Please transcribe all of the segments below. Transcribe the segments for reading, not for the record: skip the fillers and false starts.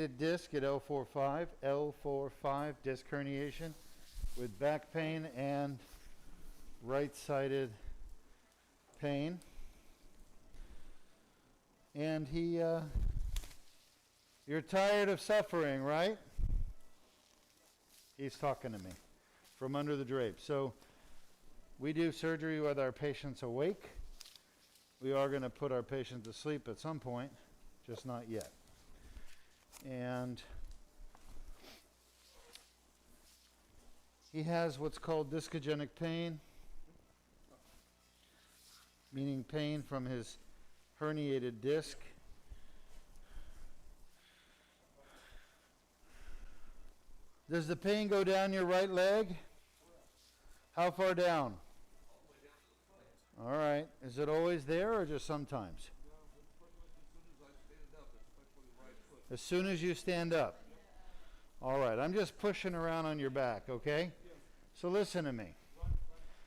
Disc at L45 disc herniation with back pain and right-sided pain. And you're tired of suffering, right? He's talking to me from under the drape. So we do surgery with our patients awake. We are going to put our patient to sleep at some point, just not yet. And he has what's called discogenic pain, meaning pain from his herniated disc. Does the pain go down your right leg? How far down? All right. Is it always there or just sometimes? As soon as you stand up. All right. I'm just pushing around on your back, okay? So listen to me.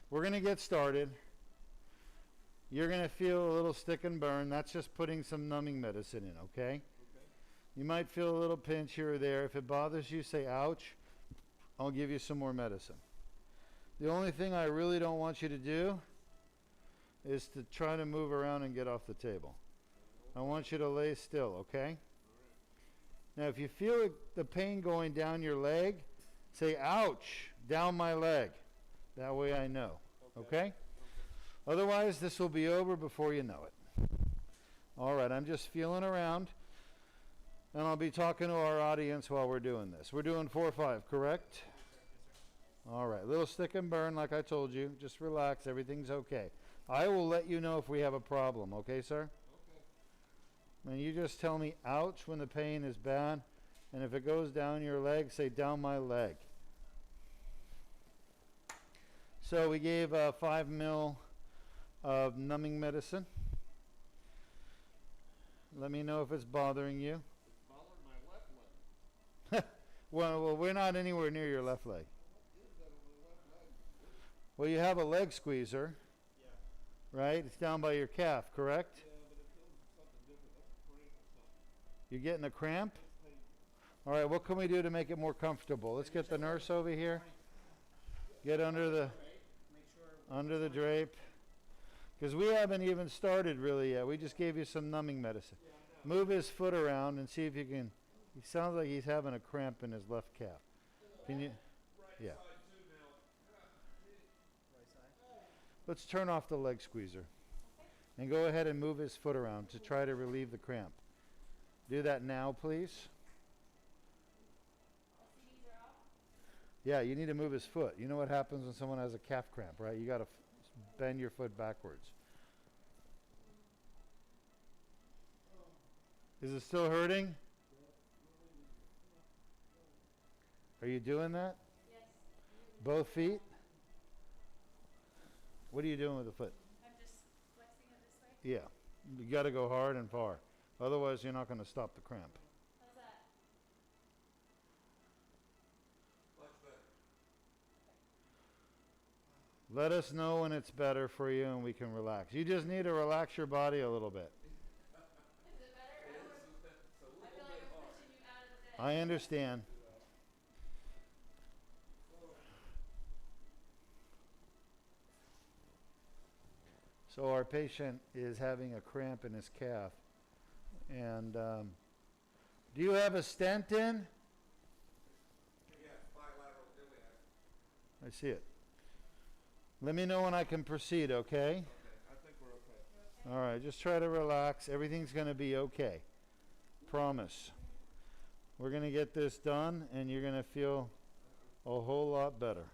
We're going to get started. You're going to feel a little stick and burn. That's just putting some numbing medicine in, okay? You might feel a little pinch here or there. If it bothers you, say ouch. I'll give you some more medicine. The only thing I really don't want you to do is to try to move around and get off the table. I want you to lay still, okay? Now, if you feel the pain going down your leg, say ouch, down my leg. That way I know, okay? Otherwise, this will be over before you know it. All right, I'm just feeling around, and I'll be talking to our audience while we're doing this. We're doing 4-5, correct? All right, little stick and burn like I told you. Just relax, everything's okay. I will let you know if we have a problem, okay, sir? Okay. And you just tell me ouch when the pain is bad, and if it goes down your leg, say down my leg. So we gave 5 ml of numbing medicine. Let me know if it's bothering you. It's bothering my left leg. Well, we're not anywhere near your left leg. Well, you have a leg squeezer, right? It's down by your calf, correct? Yeah, but it feels something different. That's a cramp or something. You're getting a cramp? All right, what can we do to make it more comfortable? Let's get the nurse over here. Get under the drape. Because we haven't even started really yet. We just gave you some numbing medicine. Move his foot around and see if you can. He sounds like he's having a cramp in his left calf. Can you? Yeah. Let's turn off the leg squeezer. And go ahead and move his foot around to try to relieve the cramp. Do that now, please. Yeah, you need to move his foot. You know what happens when someone has a calf cramp, right? You got to bend your foot backwards. Is it still hurting? Are you doing that? Yes. Both feet? What are you doing with the foot? I'm just flexing it this way. Yeah. You got to go hard and far. Otherwise, you're not going to stop the cramp. How's that? Much better. Let us know when it's better for you and we can relax. You just need to relax your body a little bit. Is it better? It's a little I feel like bit I'm hard. pushing you out of the bed. I understand. So our patient is having a cramp in his calf. And do you have a stent in? Yeah, bilateral iliac. I see it. Let me know when I can proceed, okay? Okay, I think we're okay. All right, just try to relax. Everything's going to be okay. Promise. We're going to get this done, and you're going to feel a whole lot better.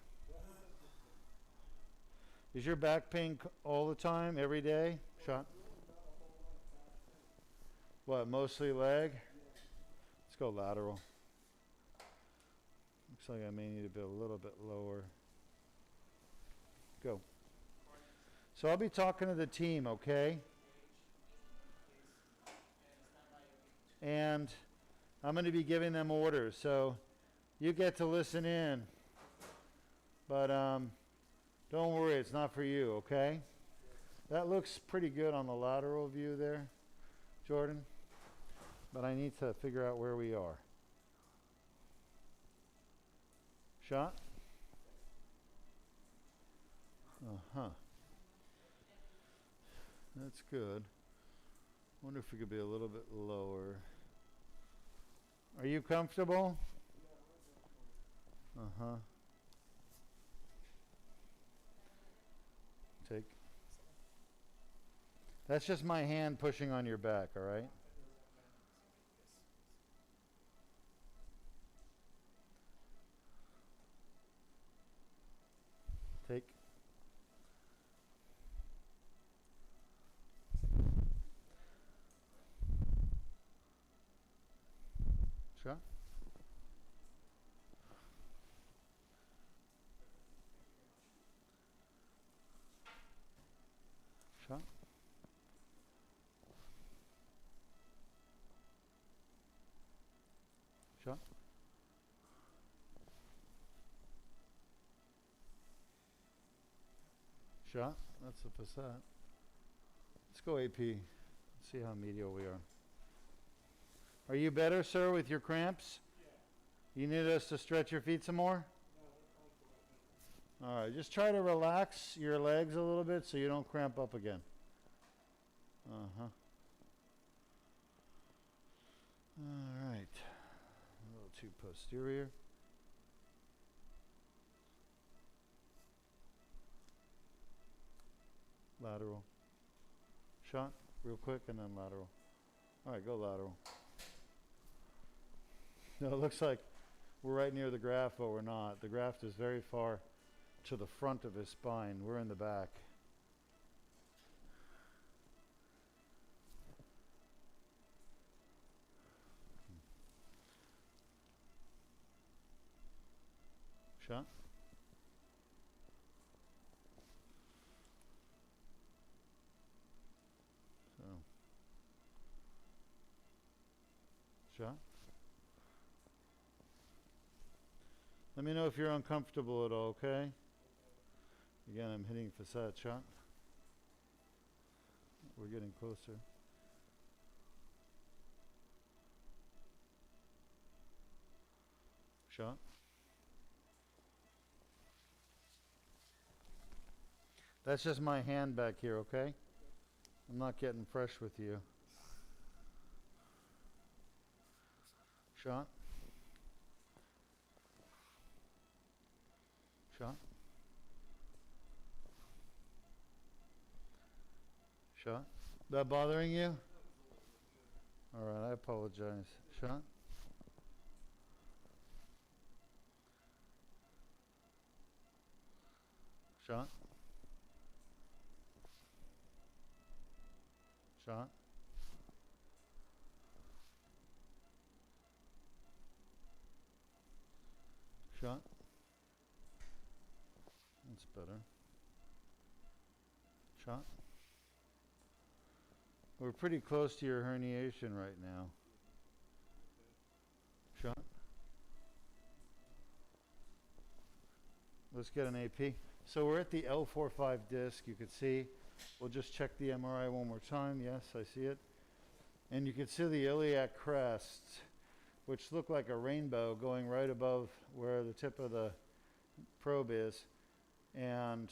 Is your back pain all the time, every day? Shot? What, mostly leg? Let's go lateral. Looks like I may need to be a little bit lower. Go. So I'll be talking to the team, okay? And I'm going to be giving them orders, so you get to listen in. But don't worry, it's not for you, okay? That looks pretty good on the lateral view there, Jordan. But I need to figure out where we are. Shot. Uh-huh. That's good. Wonder if we could be a little bit lower. Are you comfortable? Uh-huh. Take. That's just my hand pushing on your back, all right? Take. Shot. Shot. Shot. Shot. That's the facade. Let's go AP. Let's see how medial we are. Are you better, sir, with your cramps? Yeah. You need us to stretch your feet some more? No, all right. Just try to relax your legs a little bit so you don't cramp up again. Uh-huh. All right. A little too posterior. Lateral. Shot real quick and then lateral. All right, go lateral. No, it looks like we're right near the graft, but we're not. The graft is very far to the front of his spine. We're in the back. Shot. So. Shot. Let me know if you're uncomfortable at all, okay? Again, I'm hitting facade. Shot. We're getting closer. Shot. That's just my hand back here, okay? I'm not getting fresh with you. Shot. Shot. Shot. That bothering you? All right, I apologize. Shot. Shot. Shot. Shot. That's better. Shot. We're pretty close to your herniation right now. Shot. Let's get an AP. So we're at the L45 disc. You can see. We'll just check the MRI one more time. Yes, I see it. And you can see the iliac crest, which look like a rainbow going right above where the tip of the probe is. And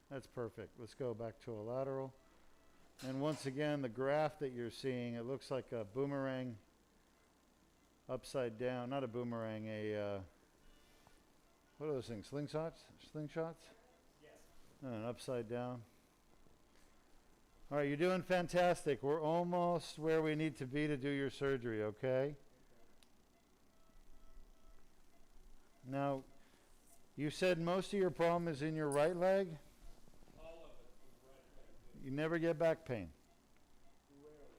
that's perfect. Let's go back to a lateral. And once again, the graph that you're seeing, it looks like a boomerang upside down. Not a boomerang, what are those things? Slingshots? Slingshots? Yes. And upside down. All right, you're doing fantastic. We're almost where we need to be to do your surgery, okay? Now, you said most of your problem is in your right leg? All of it was right leg. You never get back pain? Rarely.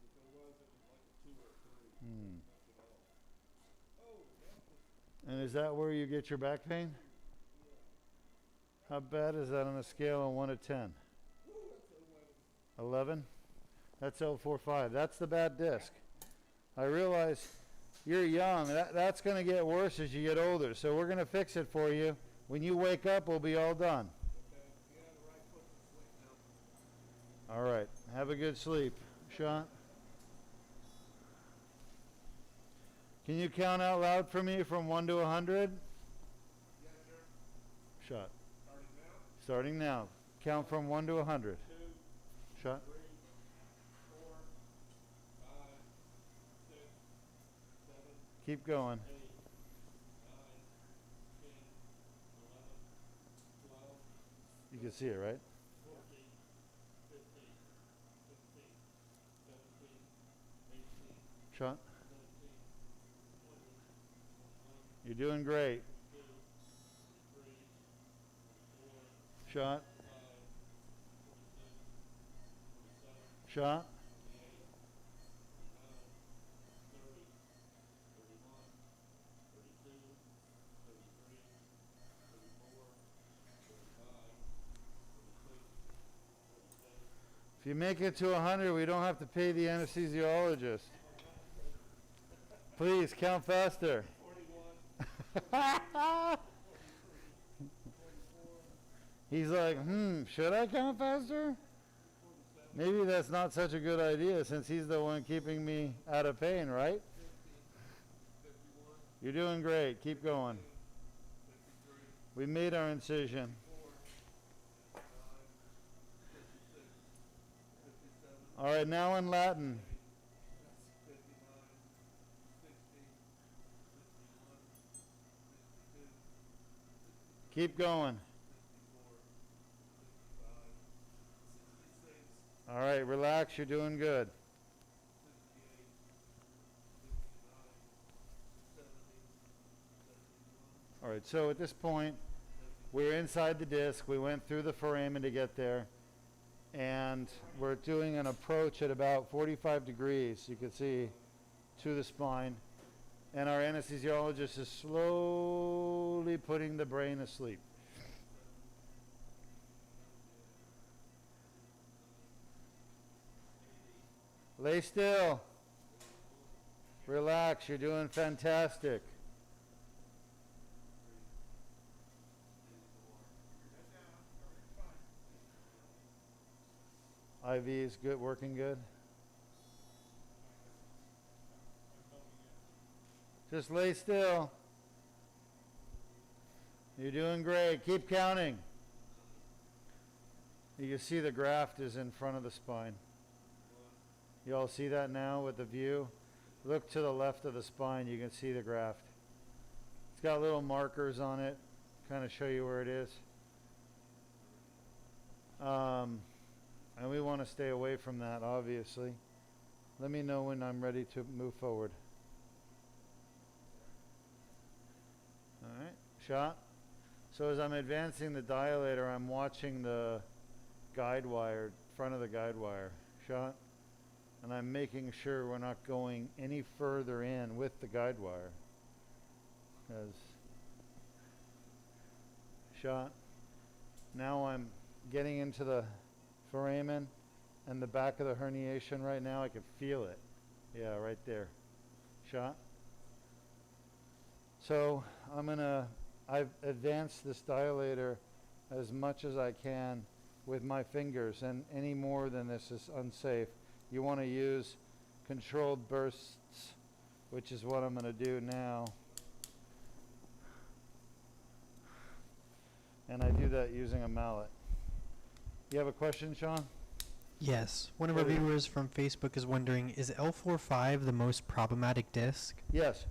If there was, it was like a 2 or 3. Not at all. Oh, yeah. And is that where you get your back pain? How bad is that on a scale of 1 to 10? Ooh, that's 11. 11? That's L45. That's the bad disc. I realize you're young. That's going to get worse as you get older. So we're going to fix it for you. When you wake up, we'll be all done. Okay. Yeah, the right foot is asleep now. All right. Have a good sleep. Shot. Can you count out loud for me from 1 to 100? Shot. Starting now. Starting now. Count from 1 to 100. 2, Shot. 3, 4, 5, 6, 7, Keep going. 8, 9, 10, 11, 12, You can see it, right? 14, 15, 16, 17, 18, Shot. 19, 20, 21, You're doing great. 22, 23, 24, Shot. 25, 26, 27, Shot. 28, 29, 30, 31, 32, 33, 34, 35, 36, 37. If you make it to 100, we don't have to pay the anesthesiologist. Please count faster. 41, He's like, should I count faster? Maybe that's not such a good idea since he's the one keeping me out of pain, right? 51, You're doing great. Keep going. 53, We made our incision. 54, 55, 56, 57, All right, now in Latin. 59, 60, 61, 62, Keep going. 64, 65, 66, All right, relax. You're doing good. 68, 69, 70, 71, All right, so at this point, we're inside the disc. We went through the foramen to get there. And we're doing an approach at about 45 degrees, you can see, to the spine. And our anesthesiologist is slowly putting the brain asleep. Lay still. Relax, you're doing fantastic. IV is good, working good. Just lay still. You're doing great. Keep counting. You can see the graft is in front of the spine. You all see that now with the view? Look to the left of the spine. You can see the graft. It's got little markers on it. Kind of show you where it is. And we want to stay away from that, obviously. Let me know when I'm ready to move forward. All right, shot. So as I'm advancing the dilator, I'm watching the guide wire, front of the guide wire. Shot. And I'm making sure we're not going any further in with the guide wire. Because shot. Now I'm getting into the foramen and the back of the herniation right now. I can feel it. Yeah, right there. Shot. So I've advanced this dilator as much as I can with my fingers, and any more than this is unsafe. You want to use controlled bursts, which is what I'm going to do now. And I do that using a mallet. You have a question, Sean? Yes. One of our viewers from Facebook is wondering, is L45 the most problematic disc? Yes.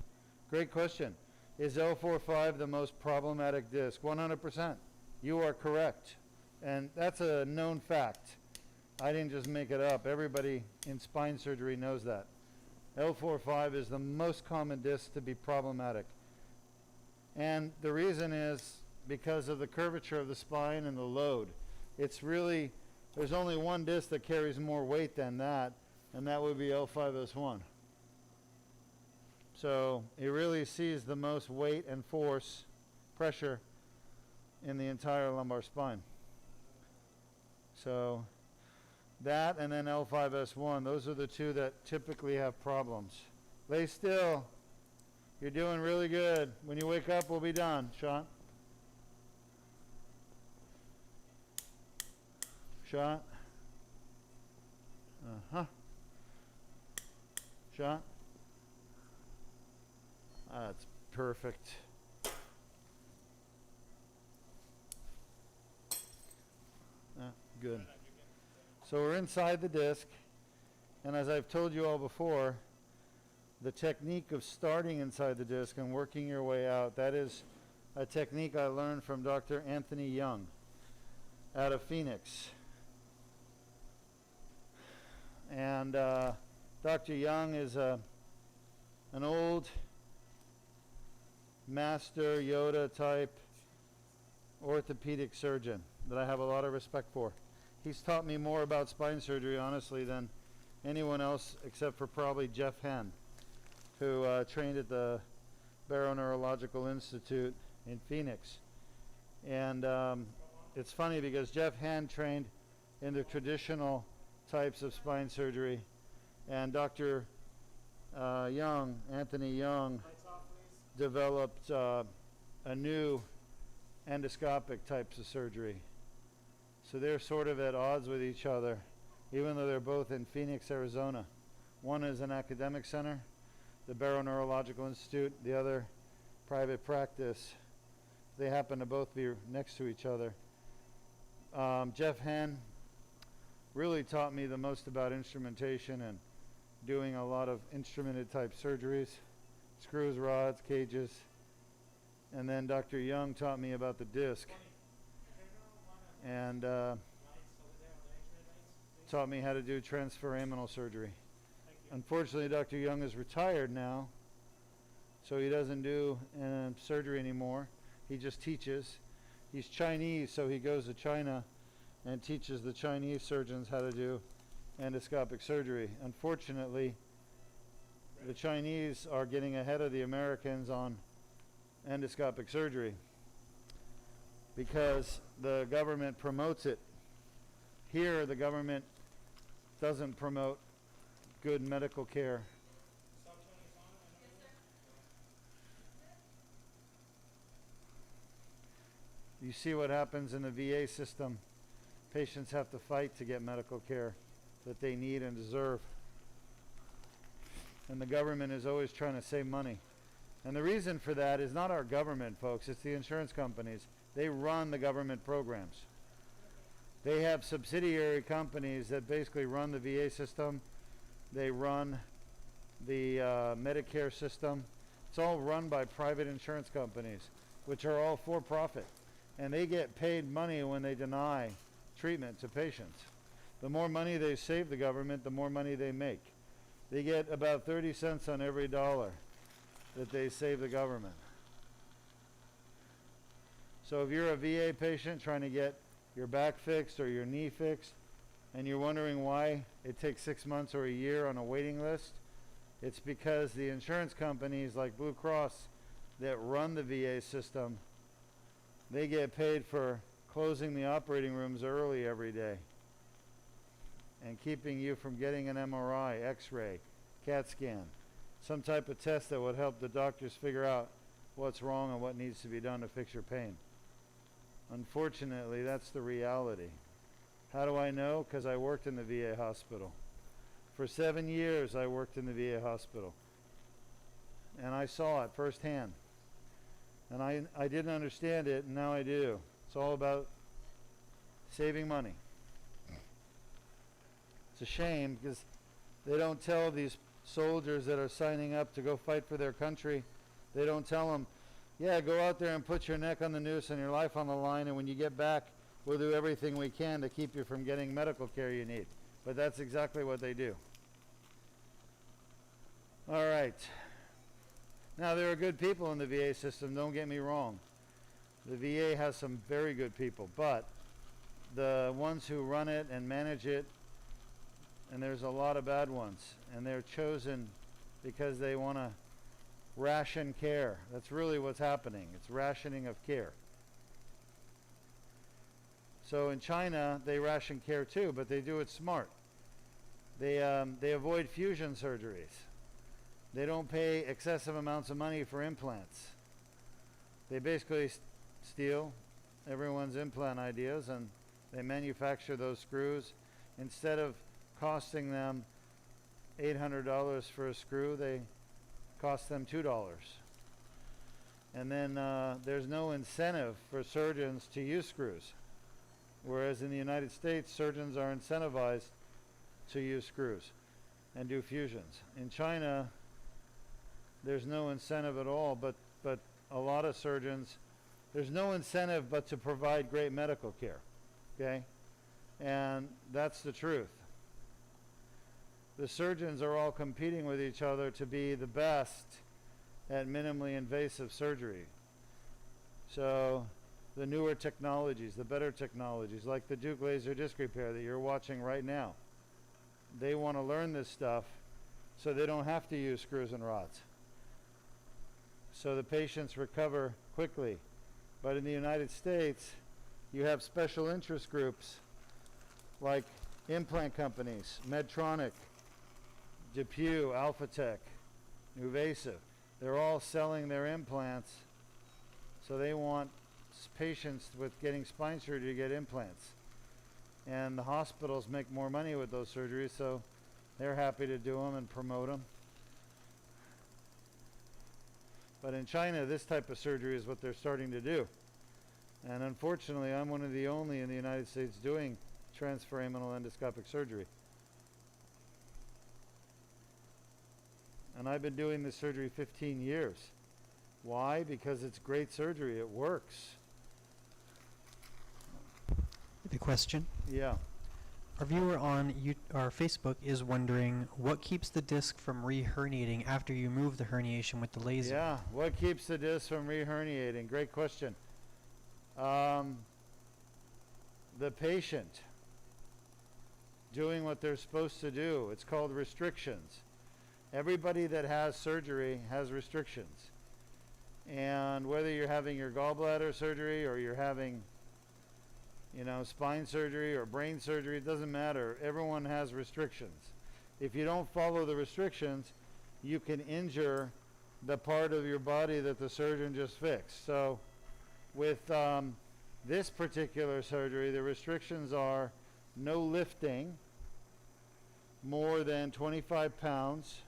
Great question. Is L45 the most problematic disc? 100%. You are correct. And that's a known fact. I didn't just make it up. Everybody in spine surgery knows that. L45 is the most common disc to be problematic. And the reason is because of the curvature of the spine and the load. It's really, there's only one disc that carries more weight than that, and that would be L5S1. So it really sees the most weight and force, pressure in the entire lumbar spine. So that and then L5S1, those are the two that typically have problems. Lay still. You're doing really good. When you wake up, we'll be done. Shot. Shot. Uh-huh. Shot. That's perfect. Good. So we're inside the disc, and as I've told you all before, the technique of starting inside the disc and working your way out, that is a technique I learned from Dr. Anthony Young out of Phoenix. And Dr. Young is an old master Yoda type orthopedic surgeon that I have a lot of respect for. He's taught me more about spine surgery, honestly, than anyone else except for probably Jeff Henn, who trained at the Neurological Institute in Phoenix. And it's funny because Jeff Henn trained in the traditional types of spine surgery, and Dr. Young, Anthony Young, developed a new endoscopic types of surgery. So they're sort of at odds with each other, even though they're both in Phoenix, Arizona. One is an academic center, the Neurological Institute, the other private practice. They happen to both be next to each other. Jeff Henn really taught me the most about instrumentation and doing a lot of instrumented type surgeries, screws, rods, cages. And then Dr. Young taught me about the disc and taught me how to do transforaminal surgery. Unfortunately, Dr. Young is retired now, so he doesn't do surgery anymore. He just teaches. He's Chinese, so he goes to China and teaches the Chinese surgeons how to do endoscopic surgery. Unfortunately, the Chinese are getting ahead of the Americans on endoscopic surgery because the government promotes it. Here, the government doesn't promote good medical care. You see what happens in the VA system. Patients have to fight to get medical care that they need and deserve. And the government is always trying to save money. And the reason for that is not our government, folks. It's the insurance companies. They run the government programs. They have subsidiary companies that basically run the VA system. They run the Medicare system. It's all run by private insurance companies, which are all for profit. And they get paid money when they deny treatment to patients. The more money they save the government, the more money they make. They get about 30 cents on every dollar that they save the government. So if you're a VA patient trying to get your back fixed or your knee fixed, and you're wondering why it takes 6 months or a year on a waiting list, it's because the insurance companies like Blue Cross that run the VA system, they get paid for closing the operating rooms early every day and keeping you from getting an MRI, X-ray, CAT scan, some type of test that would help the doctors figure out what's wrong and what needs to be done to fix your pain. Unfortunately, that's the reality. How do I know? Because I worked in the VA hospital. For 7 years, I worked in the VA hospital. And I saw it firsthand. And I didn't understand it, and now I do. It's all about saving money. It's a shame because they don't tell these soldiers that are signing up to go fight for their country, they don't tell them, yeah, go out there and put your neck on the noose and your life on the line, and when you get back, we'll do everything we can to keep you from getting medical care you need. But that's exactly what they do. All right. Now, there are good people in the VA system, don't get me wrong. The VA has some very good people, but the ones who run it and manage it, and there's a lot of bad ones, and they're chosen because they want to ration care. That's really what's happening. It's rationing of care. So in China, they ration care too, but they do it smart. They avoid fusion surgeries. They don't pay excessive amounts of money for implants. They basically steal everyone's implant ideas and they manufacture those screws. Instead of costing them $800 for a screw, they cost them $2. And then there's no incentive for surgeons to use screws. Whereas in the United States, surgeons are incentivized to use screws and do fusions. In China, there's no incentive at all, but a lot of surgeons, there's no incentive but to provide great medical care, okay? And that's the truth. The surgeons are all competing with each other to be the best at minimally invasive surgery. So the newer technologies, the better technologies, like the Duke laser disc repair that you're watching right now, they want to learn this stuff so they don't have to use screws and rods. So the patients recover quickly. But in the United States, you have special interest groups like implant companies, Medtronic, DePuy, Alphatec, Nuvasive. They're all selling their implants, so they want patients with getting spine surgery to get implants. And the hospitals make more money with those surgeries, so they're happy to do them and promote them. But in China, this type of surgery is what they're starting to do. And unfortunately, I'm one of the only in the United States doing transforaminal endoscopic surgery. And I've been doing this surgery 15 years. Why? Because it's great surgery. It works. The question. Yeah. Our viewer on our Facebook is wondering what keeps the disc from re-herniating after you move the herniation with the laser. Yeah. What keeps the disc from re-herniating? Great question. The patient doing what they're supposed to do. It's called restrictions. Everybody that has surgery has restrictions. And whether you're having your gallbladder surgery or you're having, spine surgery or brain surgery, it doesn't matter. Everyone has restrictions. If you don't follow the restrictions, you can injure the part of your body that the surgeon just fixed. So with this particular surgery, the restrictions are no lifting more than 25 pounds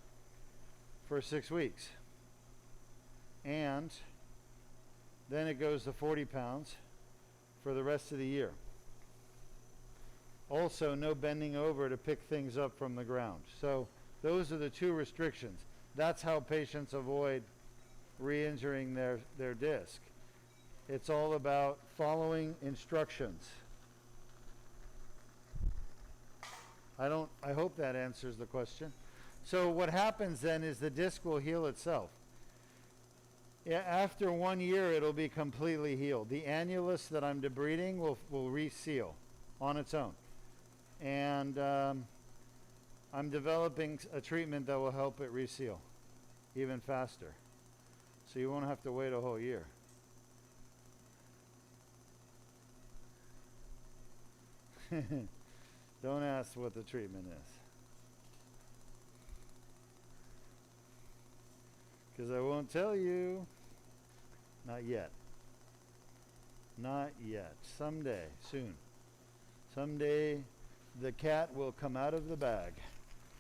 for 6 weeks. And then it goes to 40 pounds for the rest of the year. Also, no bending over to pick things up from the ground. So those are the two restrictions. That's how patients avoid re-injuring their disc. It's all about following instructions. I hope that answers the question. So what happens then is the disc will heal itself. After 1 year, it'll be completely healed. The annulus that I'm debriding will reseal on its own. And I'm developing a treatment that will help it reseal even faster. So you won't have to wait a whole year. Don't ask what the treatment is, because I won't tell you. Not yet. Not yet. Someday, soon. Someday the cat will come out of the bag.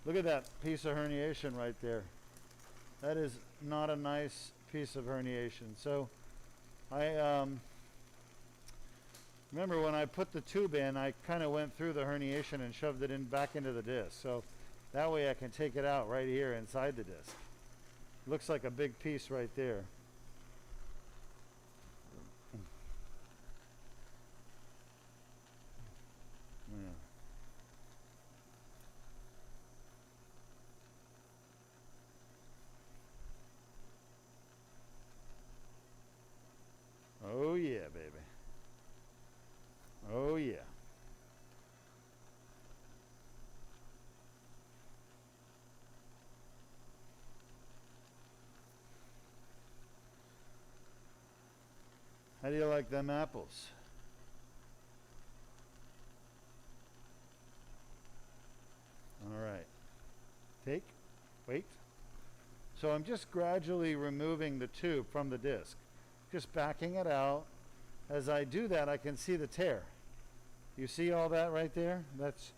Look at that piece of herniation right there. That is not a nice piece of herniation. So I remember when I put the tube in, I kind of went through the herniation and shoved it back into the disc. So that way I can take it out right here inside the disc. Looks like a big piece right there. Yeah. Oh yeah, baby. Oh yeah. How do you like them apples? All right. Take. Wait. So I'm just gradually removing the tube from the disc. Just backing it out. As I do that, I can see the tear. You see all that right there? That's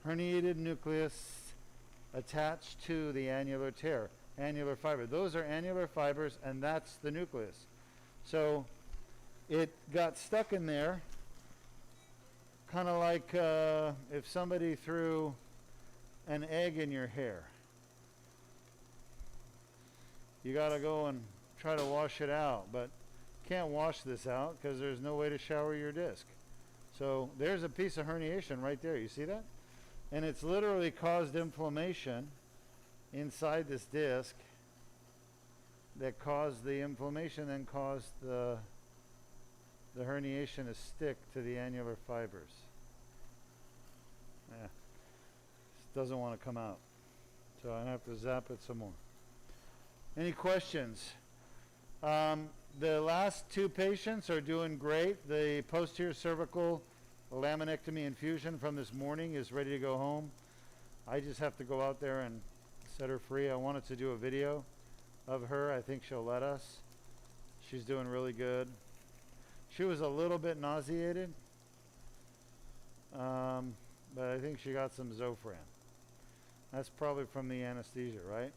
herniated nucleus attached to the annular tear, annular fiber. Those are annular fibers, and that's the nucleus. So it got stuck in there, kind of like if somebody threw an egg in your hair. You got to go and try to wash it out, but can't wash this out because there's no way to shower your disc. So there's a piece of herniation right there. You see that? And it's literally caused inflammation inside this disc that caused the inflammation, then caused the herniation to stick to the annular fibers. Yeah. It doesn't want to come out. So I have to zap it some more. Any questions? The last two patients are doing great. The posterior cervical laminectomy infusion from this morning is ready to go home. I just have to go out there and set her free. I wanted to do a video of her. I think she'll let us. She's doing really good. She was a little bit nauseated, but I think she got some Zofran. That's probably from the anesthesia, right?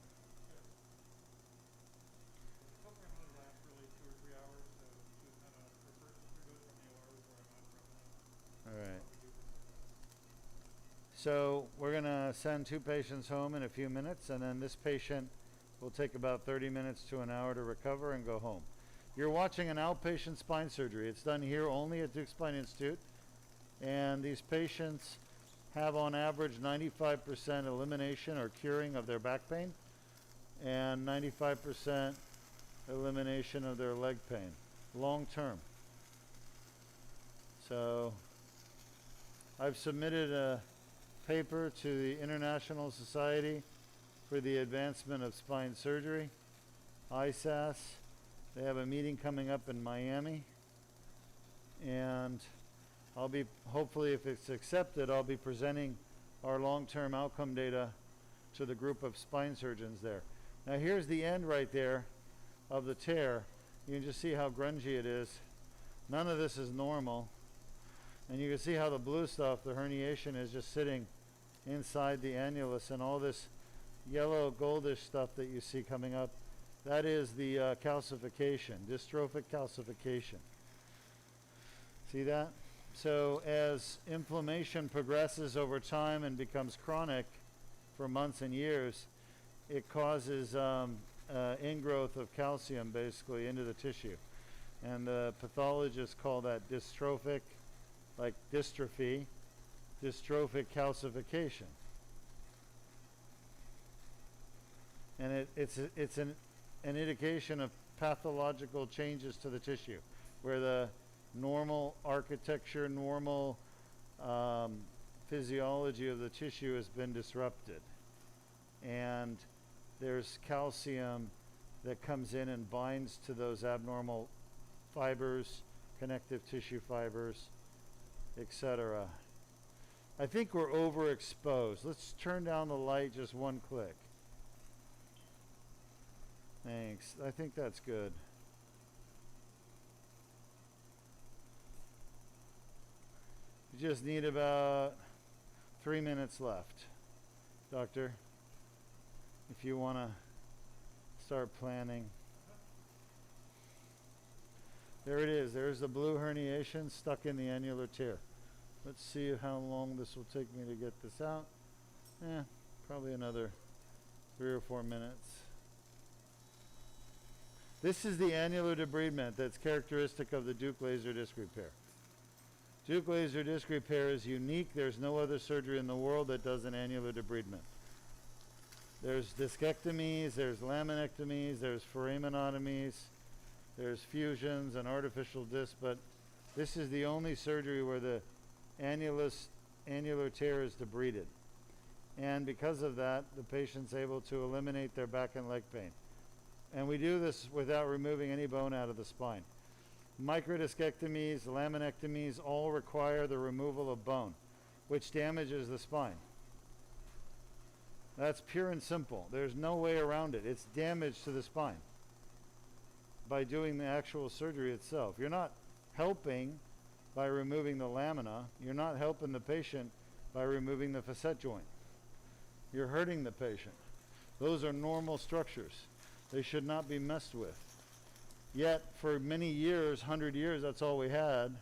Program only lasts really 2 or 3 hours, so she was kind of, her first 3 goes from the OR was where I'm at from now. All right. What we do from there. So we're going to send 2 patients home in a few minutes, and then this patient will take about 30 minutes to an hour to recover and go home. You're watching an outpatient spine surgery. It's done here only at Duke Spine Institute, and these patients have on average 95% elimination or curing of their back pain and 95% elimination of their leg pain long term. So I've submitted a paper to the International Society for the Advancement of Spine Surgery, ISAS. They have a meeting coming up in Miami, and I'll be, hopefully if it's accepted, I'll be presenting our long-term outcome data to the group of spine surgeons there. Now here's the end right there of the tear. You can just see how grungy it is. None of this is normal. And you can see how the blue stuff, the herniation, is just sitting inside the annulus, and all this yellow goldish stuff that you see coming up, that is the calcification, dystrophic calcification. See that? So as inflammation progresses over time and becomes chronic for months and years, it causes ingrowth of calcium basically into the tissue. And the pathologists call that dystrophic, like dystrophy, dystrophic calcification. And it's an indication of pathological changes to the tissue, where the normal architecture, normal physiology of the tissue has been disrupted. And there's calcium that comes in and binds to those abnormal fibers, connective tissue fibers, etc. I think we're overexposed. Let's turn down the light just one click. Thanks. I think that's good. You just need about 3 minutes left, Doctor, if you want to start planning. There it is. There's the blue herniation stuck in the annular tear. Let's see how long this will take me to get this out. Probably another 3 or 4 minutes. This is the annular debridement that's characteristic of the Duke laser disc repair. Duke laser disc repair is unique. There's no other surgery in the world that does an annular debridement. There's discectomies, there's laminectomies, there's foraminotomies, there's fusions and artificial discs, but this is the only surgery where the annular tear is debrided. And because of that, the patient's able to eliminate their back and leg pain. And we do this without removing any bone out of the spine. Microdiscectomies, laminectomies all require the removal of bone, which damages the spine. That's pure and simple. There's no way around it. It's damage to the spine by doing the actual surgery itself. You're not helping by removing the lamina. You're not helping the patient by removing the facet joint. You're hurting the patient. Those are normal structures. They should not be messed with. Yet, for many years, 100 years, that's all we had.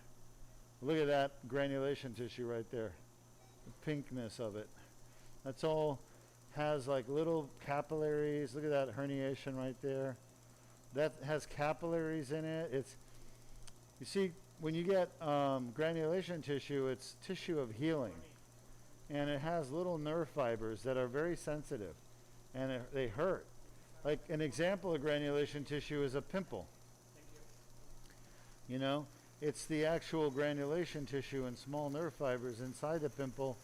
Look at that granulation tissue right there. The pinkness of it. That's all has like little capillaries. Look at that herniation right there. That has capillaries in it. It's, you see, when you get granulation tissue, it's tissue of healing. And it has little nerve fibers that are very sensitive. And they hurt. Like an example of granulation tissue is a pimple. You know, it's the actual granulation tissue and small nerve fibers inside the pimple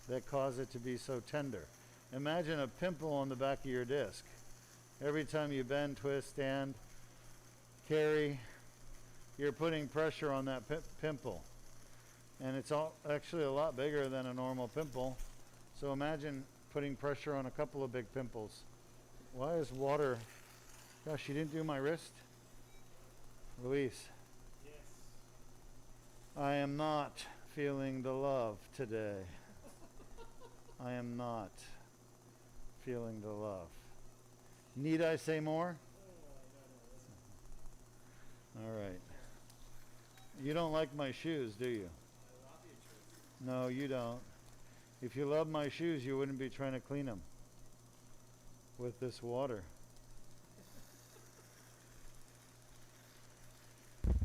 that cause it to be so tender. Imagine a pimple on the back of your disc. Every time you bend, twist, stand, carry, you're putting pressure on that pimple. And it's actually a lot bigger than a normal pimple. So imagine putting pressure on a couple of big pimples. Why is water... Gosh, you didn't do my wrist? Luis. Yes. I am not feeling the love today. I am not feeling the love. Need I say more? All right. You don't like my shoes, do you? I love your shoes. No, you don't. If you love my shoes, you wouldn't be trying to clean them with this water.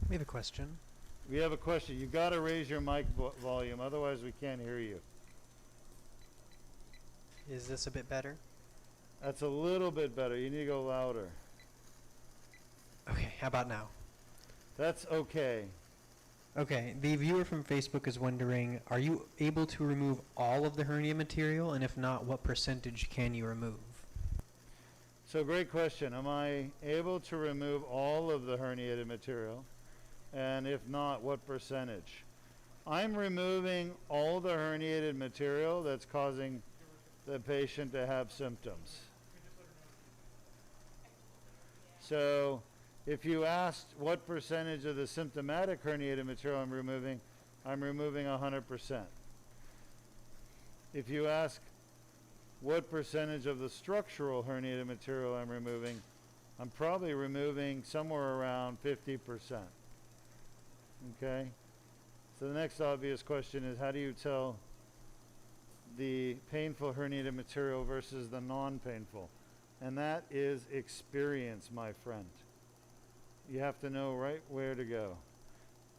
We have a question. We have a question. You've got to raise your mic volume, otherwise we can't hear you. Is this a bit better? That's a little bit better. You need to go louder. Okay, how about now? That's okay. Okay, the viewer from Facebook is wondering, are you able to remove all of the hernia material? And if not, what percentage can you remove? So great question. Am I able to remove all of the herniated material? And if not, what percentage? I'm removing all the herniated material that's causing the patient to have symptoms. So if you asked what percentage of the symptomatic herniated material I'm removing 100%. If you ask what percentage of the structural herniated material I'm removing, I'm probably removing somewhere around 50%. Okay? So the next obvious question is, how do you tell the painful herniated material versus the non-painful? And that is experience, my friend. You have to know right where to go.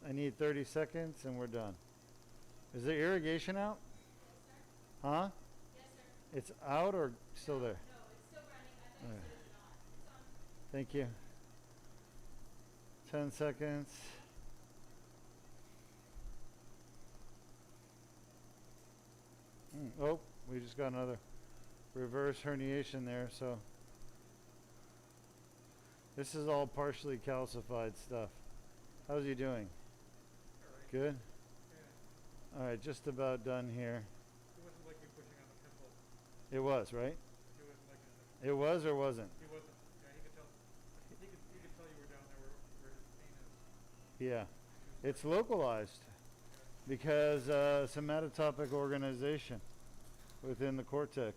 I need 30 seconds and we're done. Is the irrigation out? Yes, sir. Huh? Yes, sir. It's out or still there? No, it's still running. I thought Alright. you said it's on. Thank you. 10 seconds. Oh, we just got another reverse herniation there, so this is all partially calcified stuff. How's he doing? Good? Yeah. All right, just about done here. It wasn't like you pushing on a pimple. It was, right? It wasn't like it. It was or wasn't? He wasn't. Yeah, he could tell. He could tell you were down there where his pain is. Yeah. It's localized because somatotopic organization within the cortex.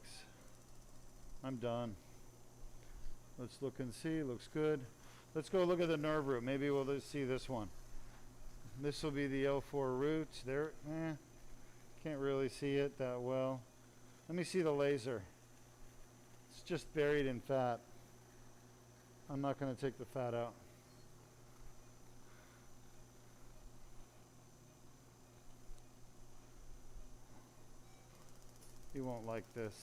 I'm done. Let's look and see. Looks good. Let's go look at the nerve root. Maybe we'll just see this one. This will be the L4 root. There, can't really see it that well. Let me see the laser. It's just buried in fat. I'm not going to take the fat out. You won't like this.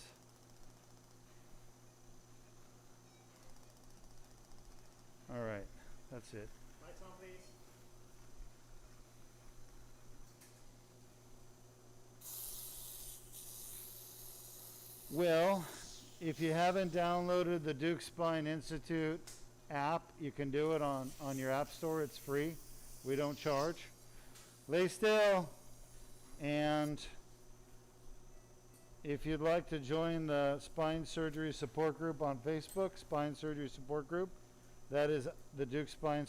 All right, that's it. Lights on, please. Well, if you haven't downloaded the Duke Spine Institute app, you can do it on your app store. It's free. We don't charge. Lay still. And if you'd like to join the Spine Surgery Support Group on Facebook, Spine Surgery Support Group, that is the Duke Spine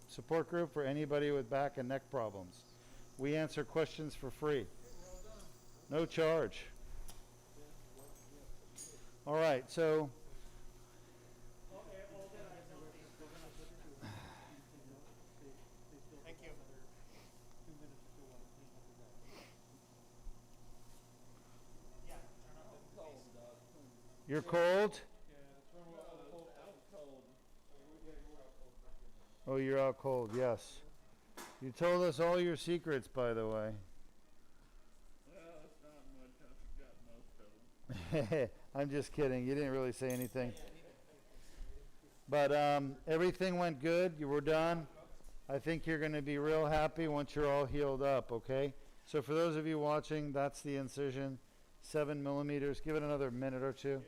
Support Group for anybody with back and neck problems. We answer questions for free. No charge. All right, so Thank you. You're cold? Yeah, that's where we're out cold. Oh, you're out cold, yes. You told us all your secrets, by the way. Well, it's not much. I forgot most of them. I'm just kidding. You didn't really say anything. But everything went good. You were done. I think you're going to be real happy once you're all healed up, okay? So for those of you watching, that's the incision, 7 millimeters. Give it another minute or two.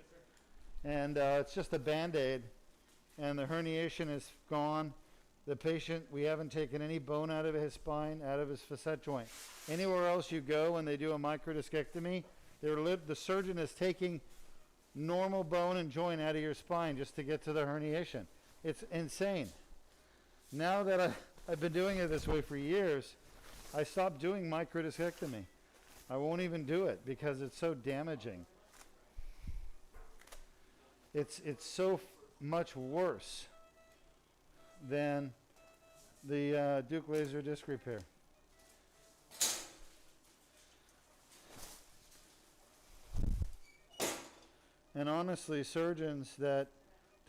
And it's just a Band-Aid. And the herniation is gone. The patient, we haven't taken any bone out of his spine, out of his facet joint. Anywhere else you go when they do a microdiscectomy, the surgeon is taking normal bone and joint out of your spine just to get to the herniation. It's insane. Now that I've been doing it this way for years, I stopped doing microdiscectomy. I won't even do it because it's so damaging. It's so much worse than the Duke laser disc repair. And honestly, surgeons that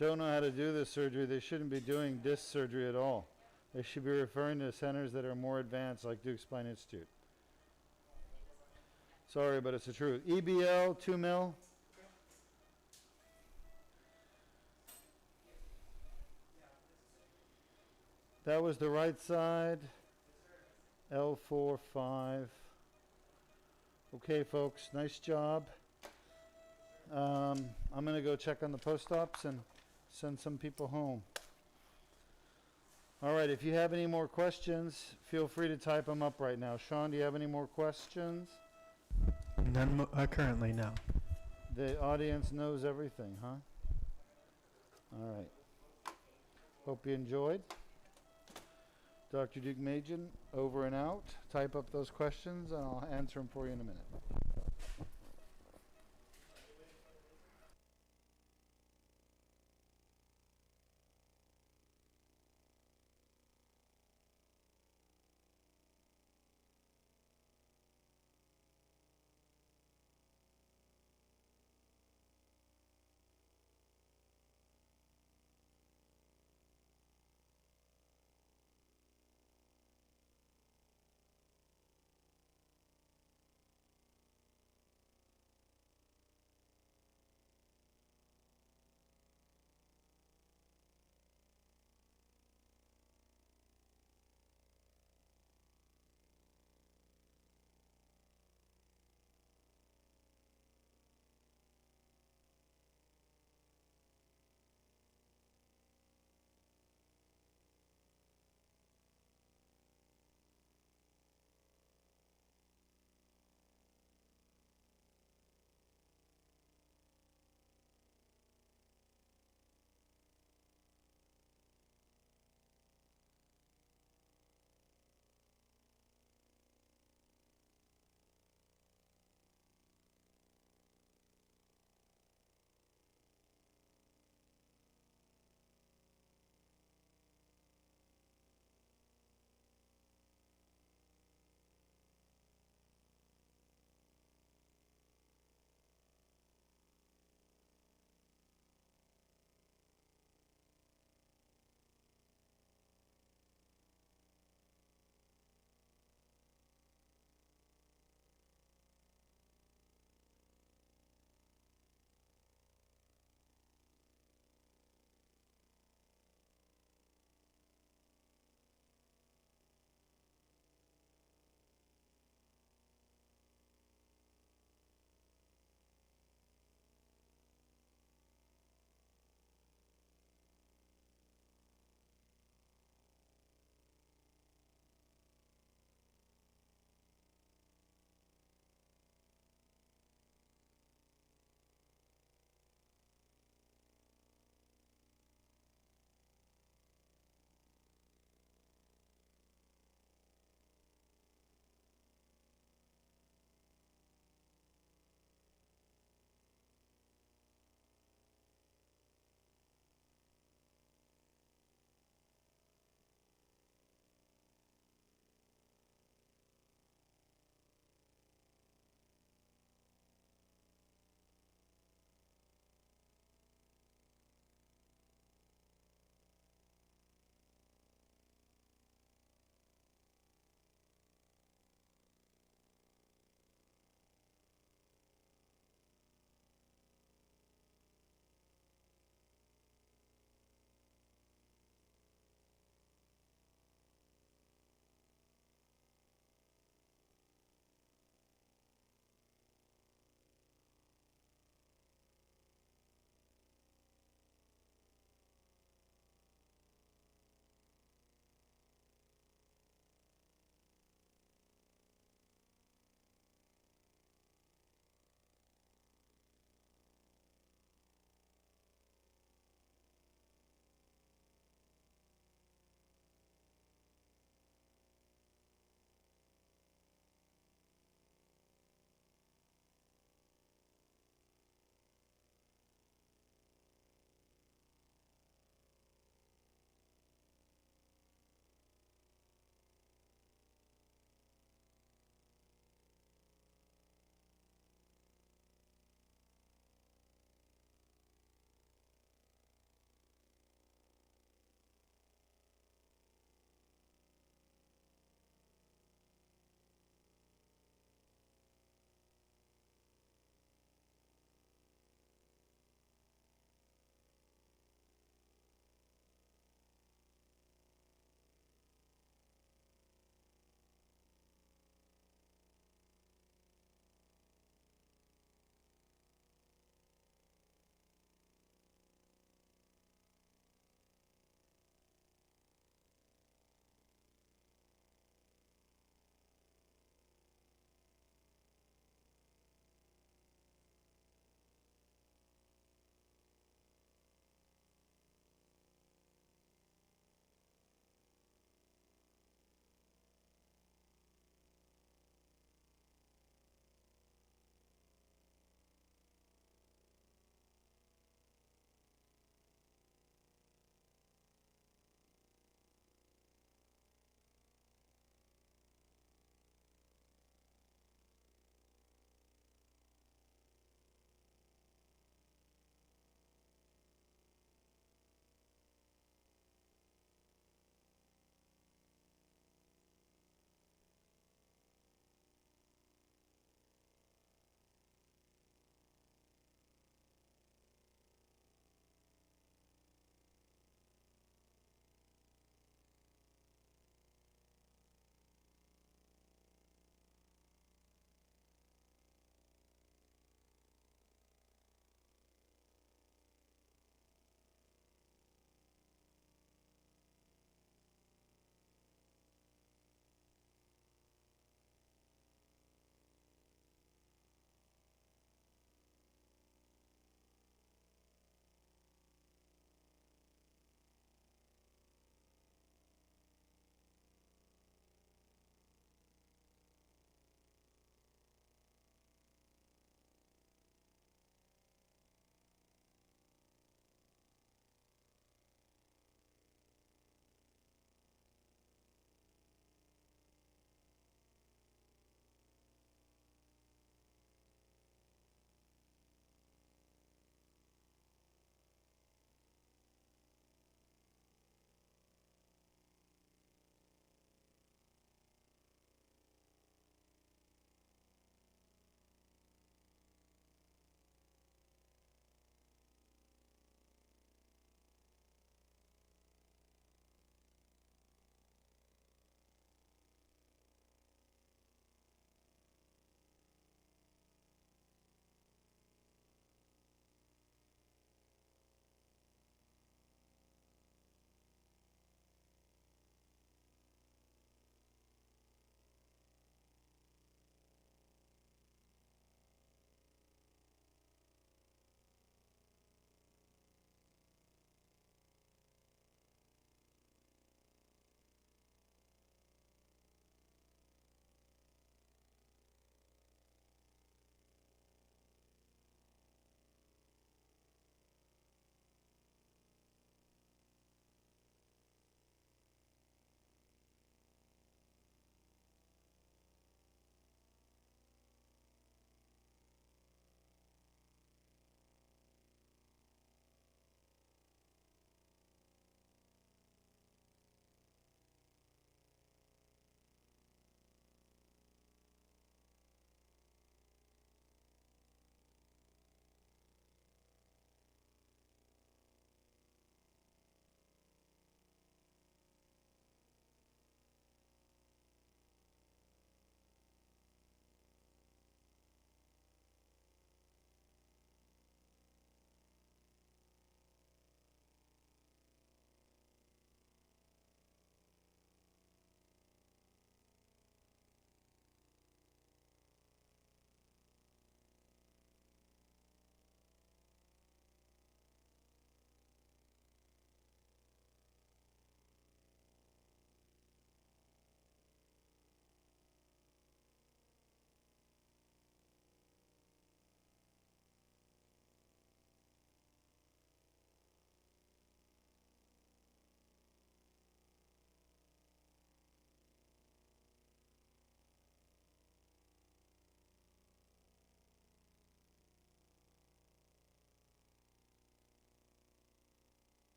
don't know how to do this surgery, they shouldn't be doing disc surgery at all. They should be referring to centers that are more advanced, like Duke Spine Institute. Sorry, but it's the truth. EBL, 2 mil. That was the right side. L4, 5. Okay, folks, nice job. I'm going to go check on the post-ops and send some people home. All right, if you have any more questions, feel free to type them up right now. Sean, do you have any more questions? None currently, no. The audience knows everything, huh? All right. Hope you enjoyed. Dr. Duke Majan, over and out. Type up those questions, and I'll answer them for you in a minute.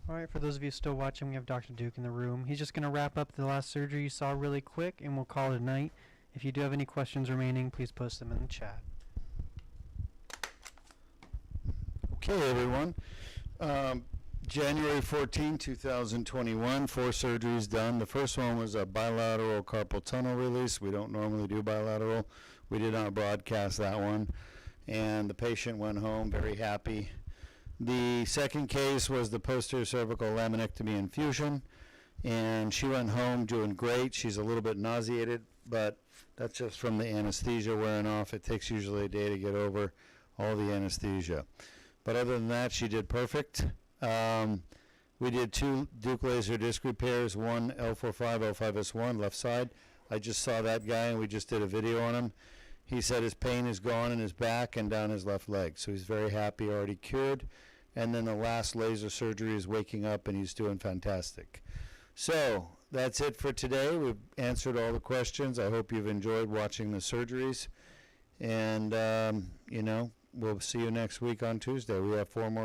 All right, for those of you still watching, we have Dr. Duke in the room. He's just going to wrap up the last surgery you saw really quick, and we'll call it a night. If you do have any questions remaining, please post them in the chat. Okay, everyone. January 14, 2021, 4 surgeries done. The first one was a bilateral carpal tunnel release. We don't normally do bilateral. We did not broadcast that one. And the patient went home very happy. The second case was the posterior cervical laminectomy infusion. And she went home doing great. She's a little bit nauseated, but that's just from the anesthesia wearing off. It takes usually a day to get over all the anesthesia. But other than that, she did perfect. We did 2 Duke laser disc repairs, one L45, L5S1, left side. I just saw that guy and we just did a video on him. He said his pain is gone in his back and down his left leg. So he's very happy, already cured. And then the last laser surgery is waking up and he's doing fantastic. So that's it for today. We've answered all the questions. I hope you've enjoyed watching the surgeries. And, we'll see you next week on Tuesday. We have 4 more